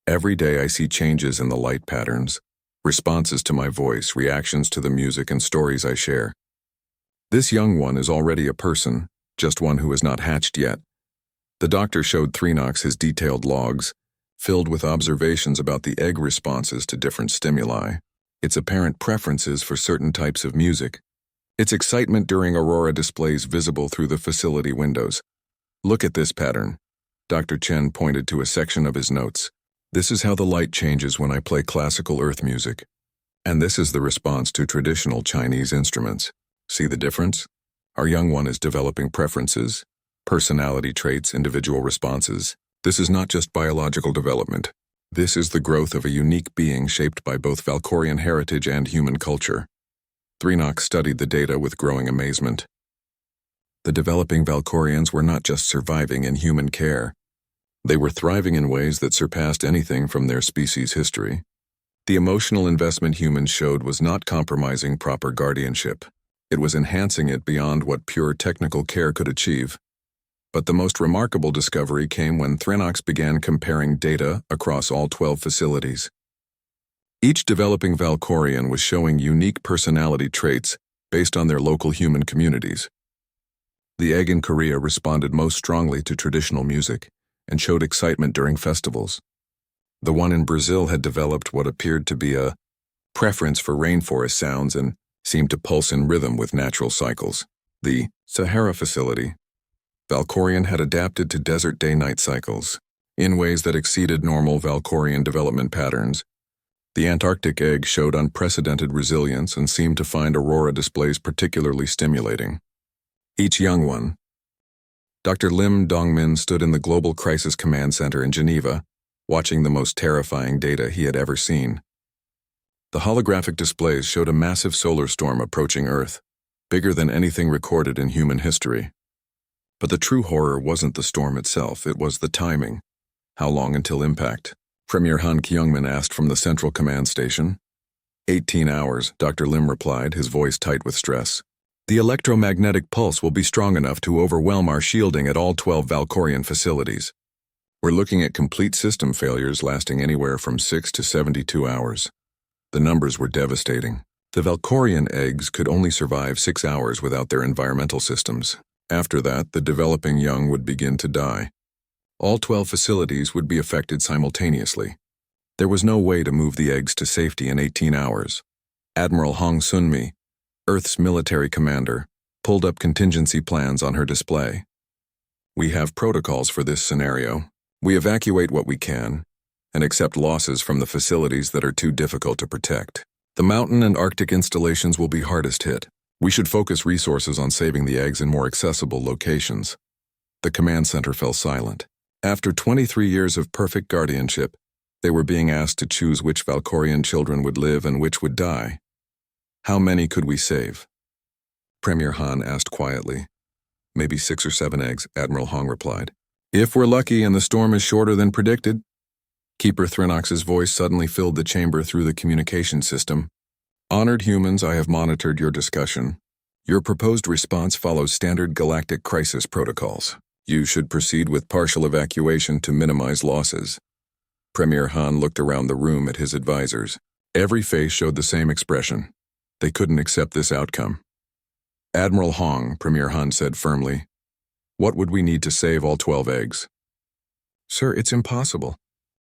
A: Every day I see changes in the light patterns, responses to my voice, reactions to the music and stories I share. This young one is already a person, just one who has not hatched yet." The doctor showed Threenox his detailed logs, filled with observations about the egg responses to different stimuli, its apparent preferences for certain types of music, its excitement during aurora displays visible through the facility windows. "Look at this pattern." Dr. Chen pointed to a section of his notes. "This is how the light changes when I play classical earth music. And this is the response to traditional Chinese instruments. See the difference? Our young one is developing preferences, personality traits, individual responses. This is not just biological development. This is the growth of a unique being shaped by both Valkorian heritage and human culture." Threenox studied the data with growing amazement. The developing Valkorians were not just surviving in human care. They were thriving in ways that surpassed anything from their species' history. The emotional investment humans showed was not compromising proper guardianship. It was enhancing it beyond what pure technical care could achieve. But the most remarkable discovery came when Threenox began comparing data across all 12 facilities. Each developing Valkorian was showing unique personality traits based on their local human communities. The egg in Korea responded most strongly to traditional music and showed excitement during festivals. The one in Brazil had developed what appeared to be a preference for rainforest sounds and seemed to pulse in rhythm with natural cycles. The Sahara facility, Valkorian, had adapted to desert day-night cycles in ways that exceeded normal Valkorian development patterns. The Antarctic egg showed unprecedented resilience and seemed to find aurora displays particularly stimulating. Each young one. Dr. Lim Dongmin stood in the Global Crisis Command Center in Geneva, watching the most terrifying data he had ever seen. The holographic displays showed a massive solar storm approaching Earth, bigger than anything recorded in human history. But the true horror wasn't the storm itself, it was the timing. How long until impact? Premier Han Kyungmin asked from the Central Command Station. 18 hours, Dr. Lim replied, his voice tight with stress. The electromagnetic pulse will be strong enough to overwhelm our shielding at all 12 Valkorian facilities. We're looking at complete system failures lasting anywhere from 6 to 72 hours. The numbers were devastating. The Valkorian eggs could only survive 6 hours without their environmental systems. After that, the developing young would begin to die. All 12 facilities would be affected simultaneously. There was no way to move the eggs to safety in 18 hours. Admiral Hong Sunmi, Earth's military commander, pulled up contingency plans on her display. "We have protocols for this scenario. We evacuate what we can and accept losses from the facilities that are too difficult to protect. The mountain and Arctic installations will be hardest hit. We should focus resources on saving the eggs in more accessible locations." The command center fell silent. After 23 years of perfect guardianship, they were being asked to choose which Valkorian children would live and which would die. "How many could we save?" Premier Han asked quietly. "Maybe 6 or 7 eggs," Admiral Hong replied. "If we're lucky and the storm is shorter than predicted." Keeper Threenox's voice suddenly filled the chamber through the communication system. "Honored humans, I have monitored your discussion. Your proposed response follows standard galactic crisis protocols. You should proceed with partial evacuation to minimize losses." Premier Han looked around the room at his advisors. Every face showed the same expression. They couldn't accept this outcome. "Admiral Hong," Premier Han said firmly, What would we need to save all 12 eggs? Sir, it's impossible.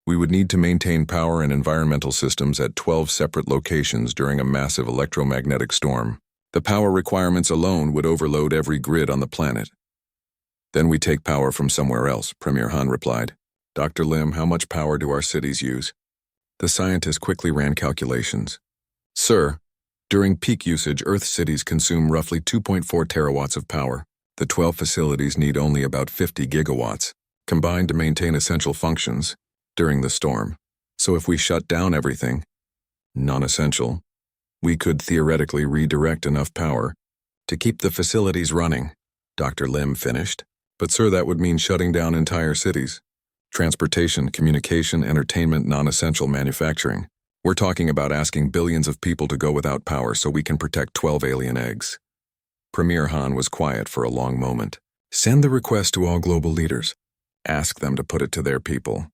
A: We would need to maintain power and environmental systems at 12 separate locations during a massive electromagnetic storm. The power requirements alone would overload every grid on the planet. Then we take power from somewhere else, Premier Han replied. Dr. Lim, how much power do our cities use? The scientist quickly ran calculations. Sir, during peak usage, Earth cities consume roughly 2.4 terawatts of power. The 12 facilities need only about 50 gigawatts, combined to maintain essential functions during the storm. So if we shut down everything, non-essential, we could theoretically redirect enough power to keep the facilities running. Dr. Lim finished. But sir, that would mean shutting down entire cities. Transportation, communication, entertainment, non-essential manufacturing. We're talking about asking billions of people to go without power so we can protect 12 alien eggs. Premier Han was quiet for a long moment. Send the request to all global leaders. Ask them to put it to their people.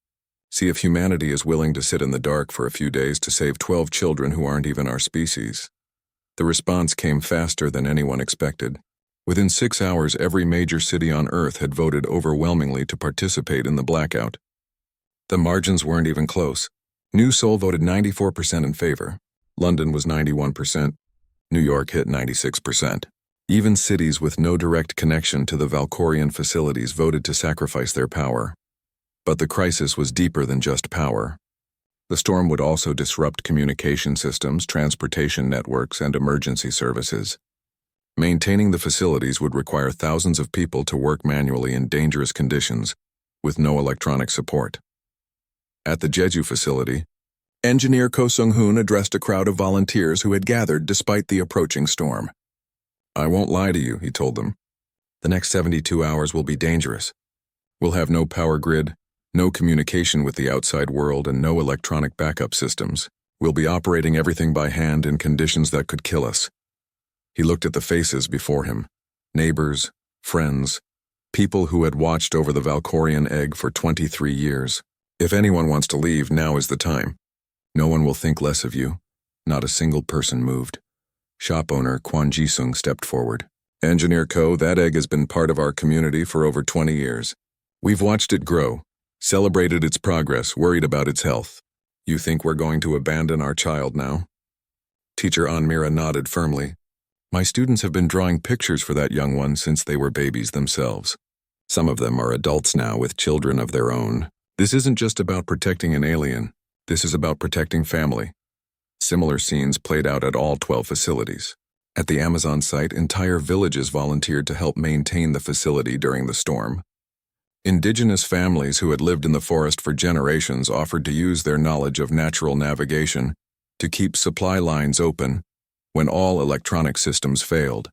A: See if humanity is willing to sit in the dark for a few days to save 12 children who aren't even our species. The response came faster than anyone expected. Within 6 hours, every major city on Earth had voted overwhelmingly to participate in the blackout. The margins weren't even close. New Seoul voted 94% in favor. London was 91%. New York hit 96%. Even cities with no direct connection to the Valkorian facilities voted to sacrifice their power. But the crisis was deeper than just power. The storm would also disrupt communication systems, transportation networks, and emergency services. Maintaining the facilities would require thousands of people to work manually in dangerous conditions, with no electronic support. At the Jeju facility, engineer Ko Sung-hoon addressed a crowd of volunteers who had gathered despite the approaching storm. I won't lie to you, he told them. The next 72 hours will be dangerous. We'll have no power grid, no communication with the outside world, and no electronic backup systems. We'll be operating everything by hand in conditions that could kill us. He looked at the faces before him. Neighbors, friends, people who had watched over the Valkorian egg for 23 years. If anyone wants to leave, now is the time. No one will think less of you. Not a single person moved. Shop owner Kwon Ji-sung stepped forward. Engineer Ko, that egg has been part of our community for over 20 years. We've watched it grow, celebrated its progress, worried about its health. You think we're going to abandon our child now? Teacher Anmira nodded firmly. My students have been drawing pictures for that young one since they were babies themselves. Some of them are adults now with children of their own. This isn't just about protecting an alien. This is about protecting family. Similar scenes played out at all 12 facilities. At the Amazon site, entire villages volunteered to help maintain the facility during the storm. Indigenous families who had lived in the forest for generations offered to use their knowledge of natural navigation to keep supply lines open when all electronic systems failed.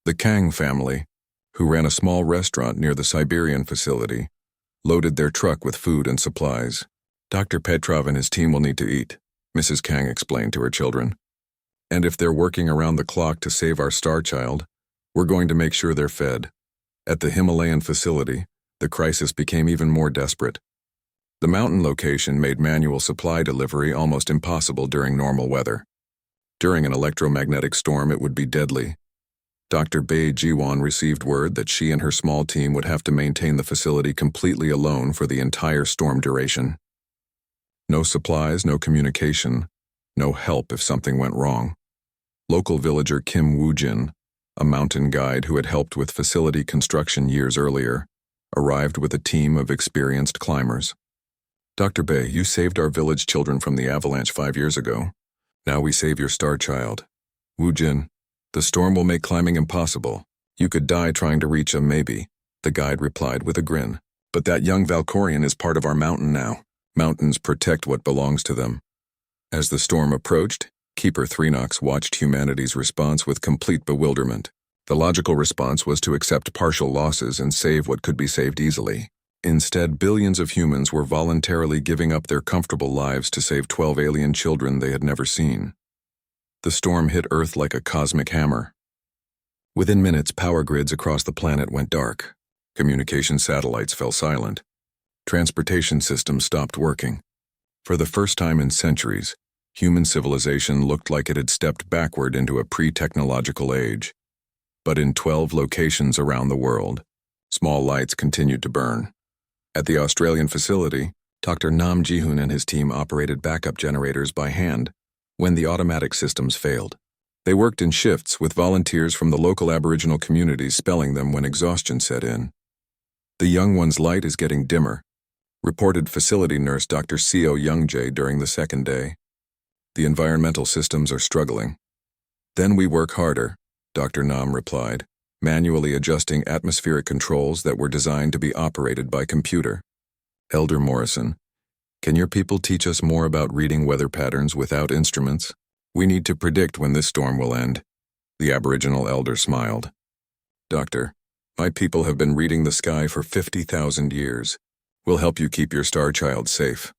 A: The Kang family, who ran a small restaurant near the Siberian facility, loaded their truck with food and supplies. Dr. Petrov and his team will need to eat, Mrs. Kang explained to her children. And if they're working around the clock to save our star child, we're going to make sure they're fed. At the Himalayan facility, the crisis became even more desperate. The mountain location made manual supply delivery almost impossible during normal weather. During an electromagnetic storm, it would be deadly. Dr. Bae Ji-won received word that she and her small team would have to maintain the facility completely alone for the entire storm duration. No supplies, no communication, no help if something went wrong. Local villager Kim Woo-jin, a mountain guide who had helped with facility construction years earlier, arrived with a team of experienced climbers. Dr. Bae, you saved our village children from the avalanche 5 years ago. Now we save your star child. Woo-jin, the storm will make climbing impossible. You could die trying to reach him, maybe, the guide replied with a grin. But that young Valkorian is part of our mountain now. Mountains protect what belongs to them. As the storm approached, Keeper Threenox watched humanity's response with complete bewilderment. The logical response was to accept partial losses and save what could be saved easily. Instead, billions of humans were voluntarily giving up their comfortable lives to save 12 alien children they had never seen. The storm hit Earth like a cosmic hammer. Within minutes, power grids across the planet went dark. Communication satellites fell silent. Transportation systems stopped working. For the first time in centuries, human civilization looked like it had stepped backward into a pre-technological age. But in 12 locations around the world, Small lights continued to burn. At the Australian facility, Dr. Nam Ji-hoon and his team operated backup generators by hand when the automatic systems failed. They worked in shifts with volunteers from the local Aboriginal communities spelling them when exhaustion set in. The young one's light is getting dimmer, reported facility nurse Dr. Seo Youngjae during the second day. The environmental systems are struggling. Then we work harder, Dr. Nam replied, manually adjusting atmospheric controls that were designed to be operated by computer. Elder Morrison, can your people teach us more about reading weather patterns without instruments? We need to predict when this storm will end. The Aboriginal elder smiled. Doctor, my people have been reading the sky for 50,000 years. We'll help you keep your star child safe.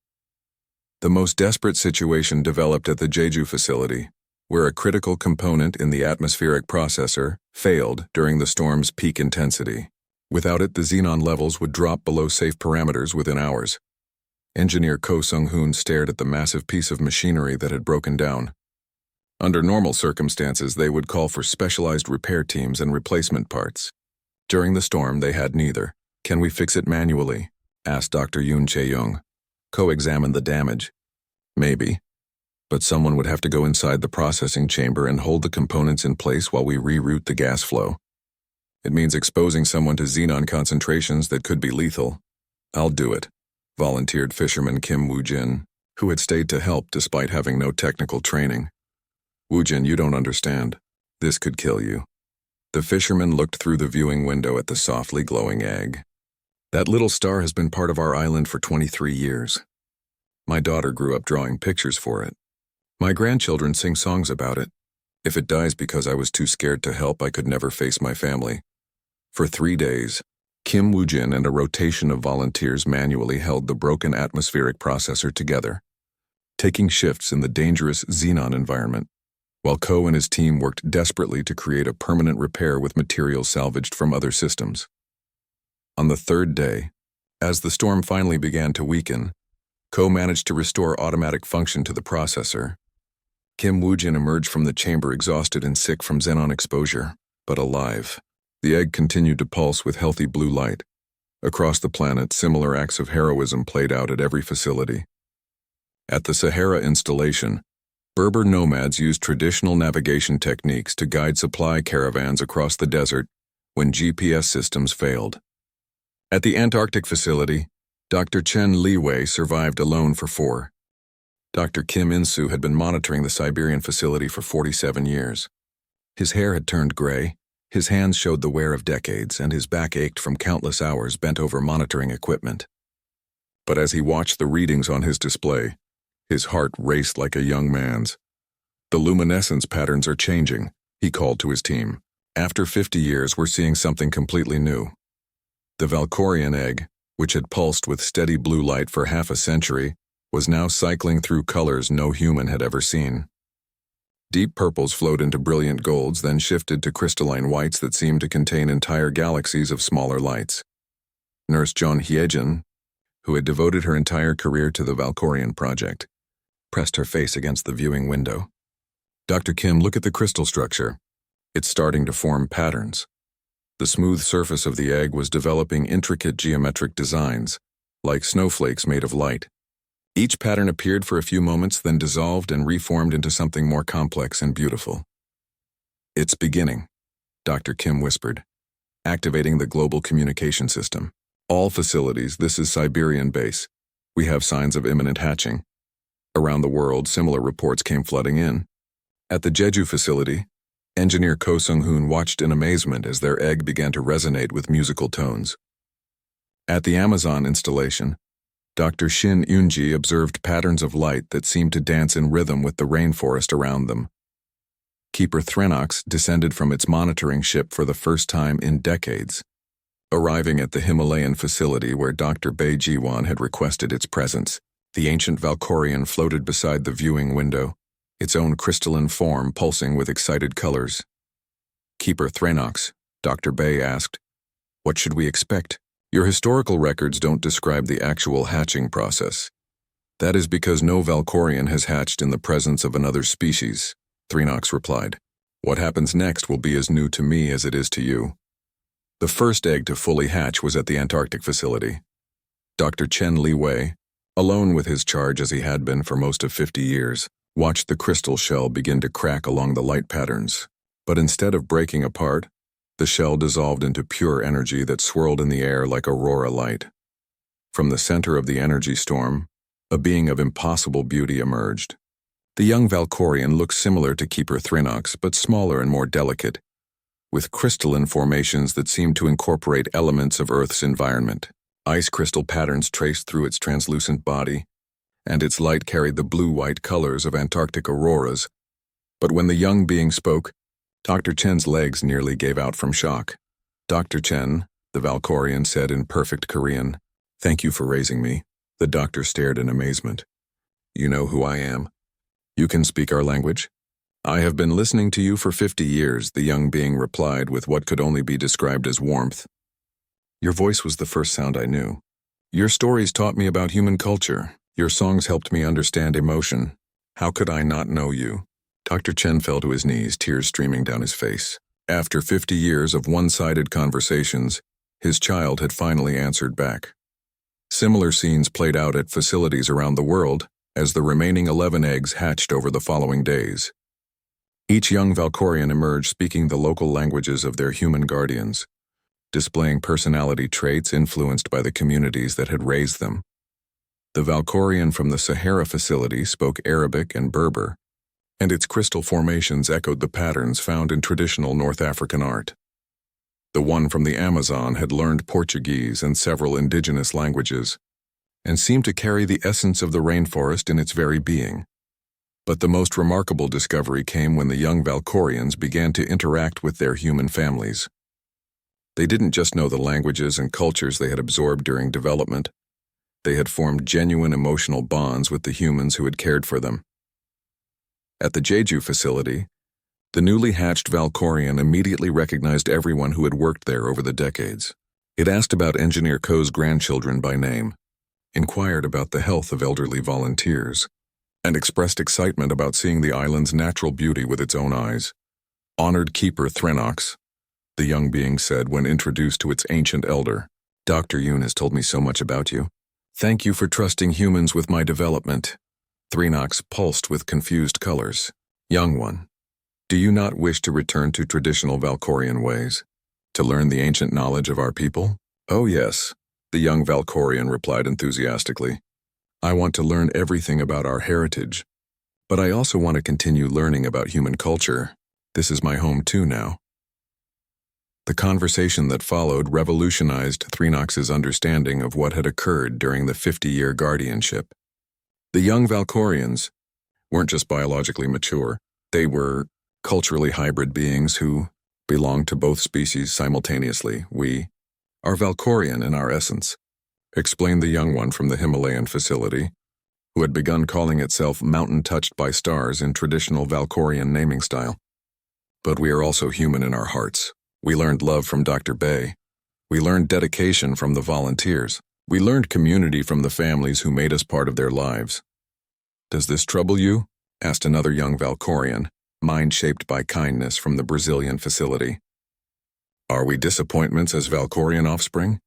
A: The most desperate situation developed at the Jeju facility, where a critical component in the atmospheric processor failed during the storm's peak intensity. Without it, the xenon levels would drop below safe parameters within hours. Engineer Ko Sung-hoon stared at the massive piece of machinery that had broken down. Under normal circumstances, they would call for specialized repair teams and replacement parts. During the storm, they had neither. Can we fix it manually? Asked Dr. Yoon Chae-young. Ko examined the damage. Maybe. But someone would have to go inside the processing chamber and hold the components in place while we reroute the gas flow. It means exposing someone to xenon concentrations that could be lethal. I'll do it, volunteered fisherman Kim Woo-jin, who had stayed to help despite having no technical training. Woo-jin, you don't understand. This could kill you. The fisherman looked through the viewing window at the softly glowing egg. That little star has been part of our island for 23 years. My daughter grew up drawing pictures for it. My grandchildren sing songs about it. If it dies because I was too scared to help, I could never face my family. For 3 days, Kim Woo-jin and a rotation of volunteers manually held the broken atmospheric processor together, taking shifts in the dangerous xenon environment, while Ko and his team worked desperately to create a permanent repair with materials salvaged from other systems. On the third day, as the storm finally began to weaken, Ko managed to restore automatic function to the processor. Kim Woo-jin emerged from the chamber exhausted and sick from xenon exposure, but alive. The egg continued to pulse with healthy blue light. Across the planet, similar acts of heroism played out at every facility. At the Sahara installation, Berber nomads used traditional navigation techniques to guide supply caravans across the desert when GPS systems failed. At the Antarctic facility, Dr. Chen Liwei survived alone for 4. Dr. Kim In-soo had been monitoring the Siberian facility for 47 years. His hair had turned gray, his hands showed the wear of decades, and his back ached from countless hours bent over monitoring equipment. But as he watched the readings on his display, his heart raced like a young man's. The luminescence patterns are changing, he called to his team. After 50 years, we're seeing something completely new. The Valkorian egg, which had pulsed with steady blue light for half a century, was now cycling through colors no human had ever seen. Deep purples flowed into brilliant golds, then shifted to crystalline whites that seemed to contain entire galaxies of smaller lights. Nurse Jeon Hyejin, who had devoted her entire career to the Valkorian project, pressed her face against the viewing window. Dr. Kim, look at the crystal structure. It's starting to form patterns. The smooth surface of the egg was developing intricate geometric designs, like snowflakes made of light. Each pattern appeared for a few moments, then dissolved and reformed into something more complex and beautiful. It's beginning, Dr. Kim whispered, activating the global communication system. All facilities, this is Siberian base. We have signs of imminent hatching. Around the world, similar reports came flooding in. At the Jeju facility, engineer Ko Sung-hoon watched in amazement as their egg began to resonate with musical tones. At the Amazon installation, Dr. Shin Eun-ji observed patterns of light that seemed to dance in rhythm with the rainforest around them. Keeper Threnox descended from its monitoring ship for the first time in decades, arriving at the Himalayan facility where Dr. Bae Ji-won had requested its presence. The ancient Valkorian floated beside the viewing window, its own crystalline form pulsing with excited colors. Keeper Threnox, Dr. Bae asked, what should we expect? Your historical records don't describe the actual hatching process. That is because no Valkorian has hatched in the presence of another species, Threnox replied. What happens next will be as new to me as it is to you. The first egg to fully hatch was at the Antarctic facility. Dr. Chen Li Wei, alone with his charge as he had been for most of 50 years, watched the crystal shell begin to crack along the light patterns. But instead of breaking apart, the shell dissolved into pure energy that swirled in the air like aurora light. From the center of the energy storm, a being of impossible beauty emerged. The young Valkorian looked similar to Keeper Thrinox, but smaller and more delicate, with crystalline formations that seemed to incorporate elements of Earth's environment. Ice crystal patterns traced through its translucent body, and its light carried the blue-white colors of Antarctic auroras. But when the young being spoke, Dr. Chen's legs nearly gave out from shock. "Dr. Chen," the Valkorian said in perfect Korean, "thank you for raising me." The doctor stared in amazement. "You know who I am? You can speak our language?" "I have been listening to you for 50 years, the young being replied with what could only be described as warmth. "Your voice was the first sound I knew. Your stories taught me about human culture. Your songs helped me understand emotion. How could I not know you?" Dr. Chen fell to his knees, tears streaming down his face. After 50 years of one-sided conversations, his child had finally answered back. Similar scenes played out at facilities around the world as the remaining 11 eggs hatched over the following days. Each young Valkorian emerged speaking the local languages of their human guardians, displaying personality traits influenced by the communities that had raised them. The Valkorian from the Sahara facility spoke Arabic and Berber, and its crystal formations echoed the patterns found in traditional North African art. The one from the Amazon had learned Portuguese and several indigenous languages, and seemed to carry the essence of the rainforest in its very being. But the most remarkable discovery came when the young Valkorians began to interact with their human families. They didn't just know the languages and cultures they had absorbed during development. They had formed genuine emotional bonds with the humans who had cared for them. At the Jeju facility, the newly hatched Valkorian immediately recognized everyone who had worked there over the decades. It asked about Engineer Ko's grandchildren by name, inquired about the health of elderly volunteers, and expressed excitement about seeing the island's natural beauty with its own eyes. "Honored Keeper Thrinox," the young being said when introduced to its ancient elder. "Dr. Yoon has told me so much about you. Thank you for trusting humans with my development." Thrinox pulsed with confused colors. "Young one, do you not wish to return to traditional Valkorian ways, to learn the ancient knowledge of our people?" "Oh yes," the young Valkorian replied enthusiastically. "I want to learn everything about our heritage, but I also want to continue learning about human culture. This is my home too now." The conversation that followed revolutionized Thrinox's understanding of what had occurred during the 50-year guardianship. The young Valkorians weren't just biologically mature, they were culturally hybrid beings who belonged to both species simultaneously. "We are Valkorian in our essence," explained the young one from the Himalayan facility, who had begun calling itself Mountain Touched by Stars in traditional Valkorian naming style. "But we are also human in our hearts. We learned love from Dr. Bay. We learned dedication from the volunteers. We learned community from the families who made us part of their lives." "Does this trouble you?" asked another young Valkorian, mind shaped by kindness from the Brazilian facility. "Are we disappointments as Valkorian offspring?"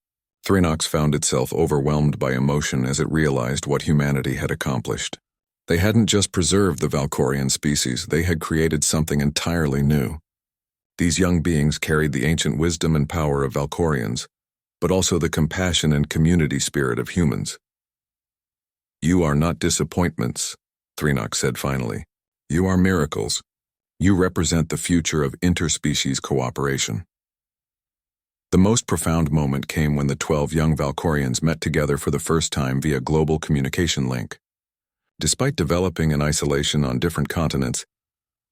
A: Thrinox found itself overwhelmed by emotion as it realized what humanity had accomplished. They hadn't just preserved the Valkorian species, they had created something entirely new. These young beings carried the ancient wisdom and power of Valkorians, but also the compassion and community spirit of humans. "You are not disappointments," Thrinox said finally. "You are miracles. You represent the future of interspecies cooperation." The most profound moment came when the 12 young Valkorians met together for the first time via global communication link. Despite developing in isolation on different continents,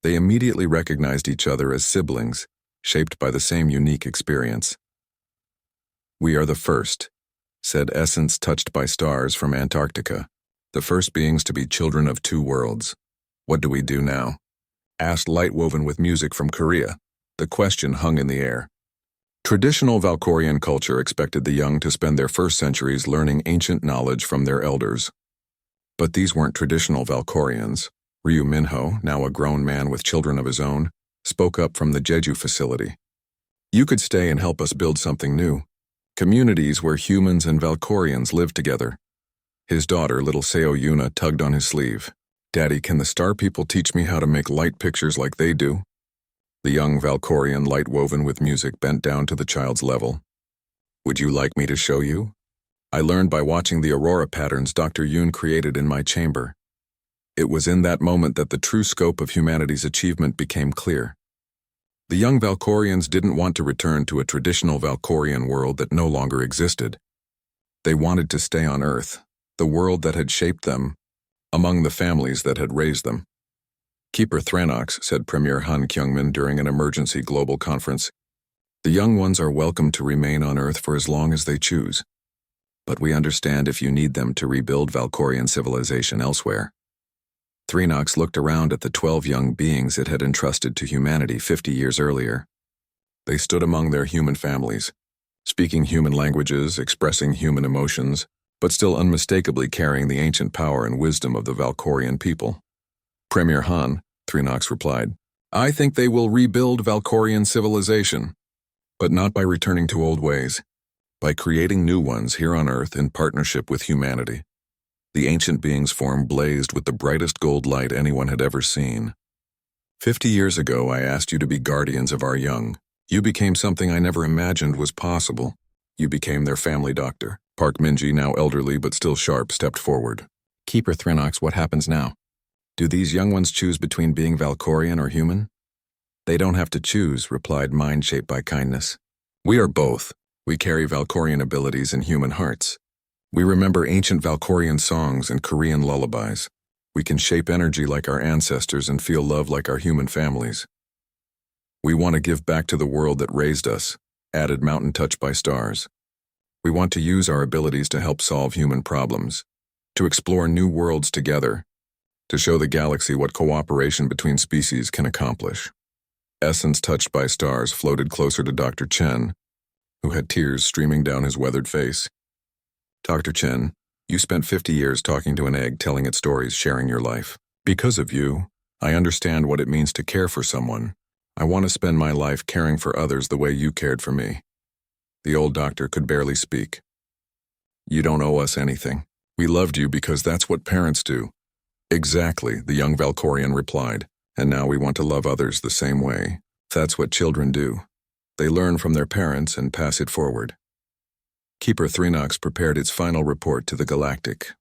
A: they immediately recognized each other as siblings, shaped by the same unique experience. "We are the first," said Essence Touched by Stars from Antarctica, "the first beings to be children of two worlds. What do we do now?" asked Light Woven with Music from Korea. The question hung in the air. Traditional Valkorian culture expected the young to spend their first centuries learning ancient knowledge from their elders. But these weren't traditional Valkorians. Ryu Minho, now a grown man with children of his own, spoke up from the Jeju facility. You could stay and help us build something new. Communities where humans and Valkorians live together. His daughter, little Seo Yuna, tugged on his sleeve. Daddy, can the star people teach me how to make light pictures like they do? The young Valkorian, light woven with music, bent down to the child's level. Would you like me to show you? I learned by watching the aurora patterns Dr. Yoon created in my chamber. It was in that moment that the true scope of humanity's achievement became clear. The young Valkorians didn't want to return to a traditional Valkorian world that no longer existed. They wanted to stay on Earth, the world that had shaped them, among the families that had raised them. Keeper Thranox, said Premier Han Kyungmin during an emergency global conference, the young ones are welcome to remain on Earth for as long as they choose. But we understand if you need them to rebuild Valkorian civilization elsewhere. Thranox looked around at the 12 young beings it had entrusted to humanity 50 years earlier. They stood among their human families, speaking human languages, expressing human emotions, but still unmistakably carrying the ancient power and wisdom of the Valkorian people. Premier Han, Thranox replied, I think they will rebuild Valkorian civilization, but not by returning to old ways, by creating new ones here on Earth in partnership with humanity. The ancient being's form blazed with the brightest gold light anyone had ever seen. 50 years ago, I asked you to be guardians of our young. You became something I never imagined was possible. You became their family doctor. Park Minji, now elderly but still sharp, stepped forward. Keeper Thranox, what happens now? Do these young ones choose between being Valkorian or human? They don't have to choose, replied Mind shaped by kindness. We are both. We carry Valkorian abilities in human hearts. We remember ancient Valkorian songs and Korean lullabies. We can shape energy like our ancestors and feel love like our human families. We want to give back to the world that raised us, added Mountain touched by stars. We want to use our abilities to help solve human problems, to explore new worlds together, to show the galaxy what cooperation between species can accomplish. Essence touched by stars floated closer to Dr. Chen, who had tears streaming down his weathered face. Dr. Chen, you spent 50 years talking to an egg, telling its stories, sharing your life. Because of you, I understand what it means to care for someone. I want to spend my life caring for others the way you cared for me. The old doctor could barely speak. You don't owe us anything. We loved you because that's what parents do. Exactly, the young Valkorian replied, and now we want to love others the same way. That's what children do. They learn from their parents and pass it forward. Keeper Thranox prepared its final report to the galactic.